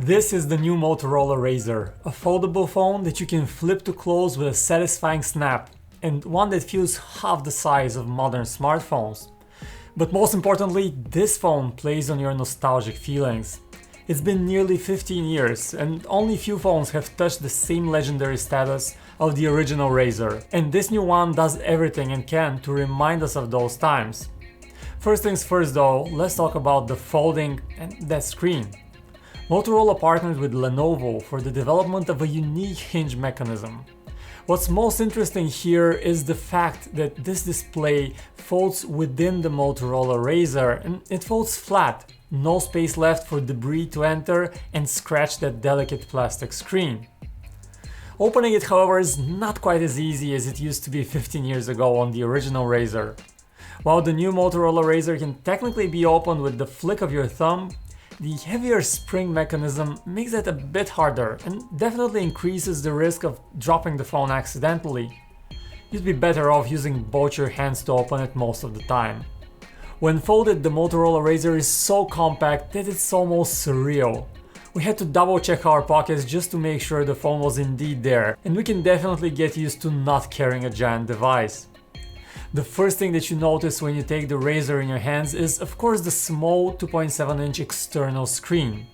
This is the new Motorola Razr, a foldable phone that you can flip to close with a satisfying snap, and one that feels half the size of modern smartphones. But most importantly, this phone plays on your nostalgic feelings. It's been nearly 15 years, and only few phones have touched the same legendary status of the original Razr, and this new one does everything it can to remind us of those times. First things first though, let's talk about the folding and that screen. Motorola partnered with Lenovo for the development of a unique hinge mechanism. What's most interesting here is the fact that this display folds within the Motorola Razr and it folds flat, no space left for debris to enter and scratch that delicate plastic screen. Opening it, however, is not quite as easy as it used to be 15 years ago on the original Razr. While the new Motorola Razr can technically be opened with the flick of your thumb, the heavier spring mechanism makes it a bit harder and definitely increases the risk of dropping the phone accidentally. You'd be better off using both your hands to open it most of the time. When folded, the Motorola Razr is so compact that it's almost surreal. We had to double check our pockets just to make sure the phone was indeed there, and we can definitely get used to not carrying a giant device. The first thing that you notice when you take the Razr in your hands is of course the small 2.7-inch external screen.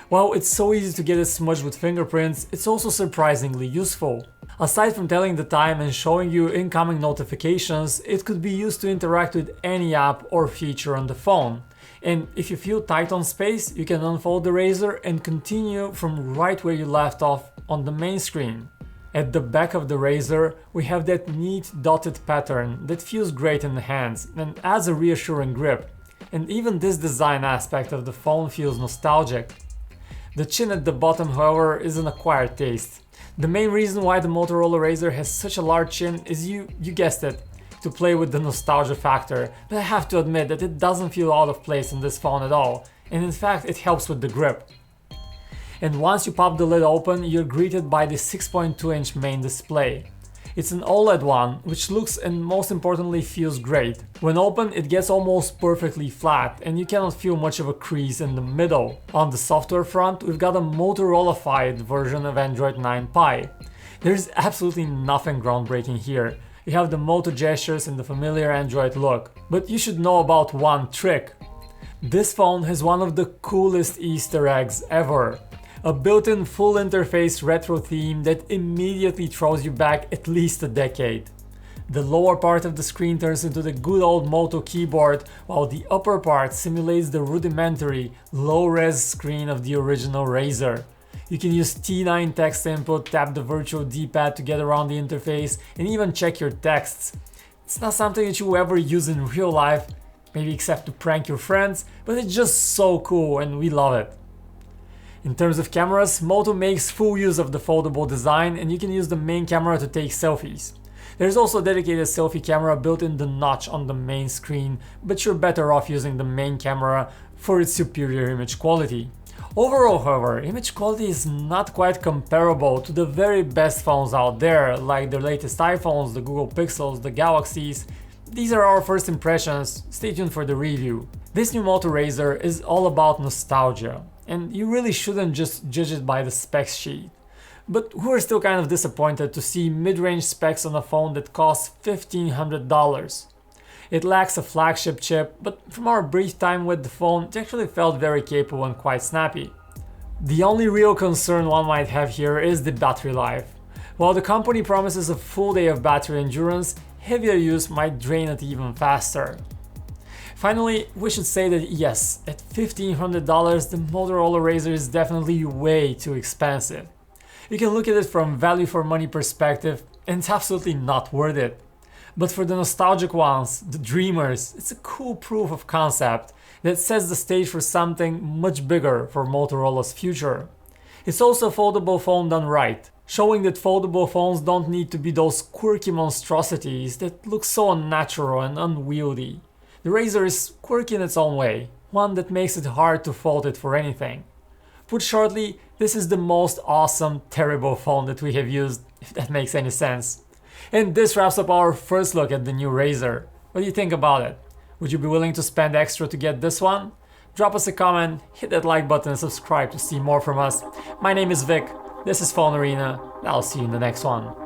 While it's so easy to get it smudged with fingerprints, it's also surprisingly useful. Aside from telling the time and showing you incoming notifications, it could be used to interact with any app or feature on the phone. And if you feel tight on space, you can unfold the Razr and continue from right where you left off on the main screen. At the back of the Razr, we have that neat dotted pattern that feels great in the hands and adds a reassuring grip. And even this design aspect of the phone feels nostalgic. The chin at the bottom, however, is an acquired taste. The main reason why the Motorola Razr has such a large chin is you guessed it, to play with the nostalgia factor, but I have to admit that it doesn't feel out of place in this phone at all, and in fact it helps with the grip. And once you pop the lid open, you're greeted by the 6.2-inch main display. It's an OLED one, which looks and most importantly feels great. When open, it gets almost perfectly flat and you cannot feel much of a crease in the middle. On the software front, we've got a Motorola-fied version of Android 9 Pie. There's absolutely nothing groundbreaking here. You have the Moto gestures and the familiar Android look. But you should know about one trick. This phone has one of the coolest Easter eggs ever. A built-in full interface retro theme that immediately throws you back at least a decade. The lower part of the screen turns into the good old Moto keyboard, while the upper part simulates the rudimentary, low-res screen of the original Razr. You can use T9 text input, tap the virtual D-pad to get around the interface, and even check your texts. It's not something that you ever use in real life, maybe except to prank your friends, but it's just so cool and we love it. In terms of cameras, Moto makes full use of the foldable design and you can use the main camera to take selfies. There's also a dedicated selfie camera built in the notch on the main screen, but you're better off using the main camera for its superior image quality. Overall, however, image quality is not quite comparable to the very best phones out there, like the latest iPhones, the Google Pixels, the Galaxies. These are our first impressions, stay tuned for the review. This new Moto Razr is all about nostalgia. And you really shouldn't just judge it by the specs sheet. But who are still kind of disappointed to see mid-range specs on a phone that costs $1,500. It lacks a flagship chip, but from our brief time with the phone, it actually felt very capable and quite snappy. The only real concern one might have here is the battery life. While the company promises a full day of battery endurance, heavier use might drain it even faster. Finally, we should say that yes, at $1,500 the Motorola Razr is definitely way too expensive. You can look at it from value for money perspective and it's absolutely not worth it. But for the nostalgic ones, the dreamers, it's a cool proof of concept that sets the stage for something much bigger for Motorola's future. It's also a foldable phone done right, showing that foldable phones don't need to be those quirky monstrosities that look so unnatural and unwieldy. The Razr is quirky in its own way, one that makes it hard to fault it for anything. Put shortly, this is the most awesome, terrible phone that we have used, if that makes any sense. And this wraps up our first look at the new Razr. What do you think about it? Would you be willing to spend extra to get this one? drop us a comment, hit that like button and subscribe to see more from us. My name is Vic, this is PhoneArena, I'll see you in the next one.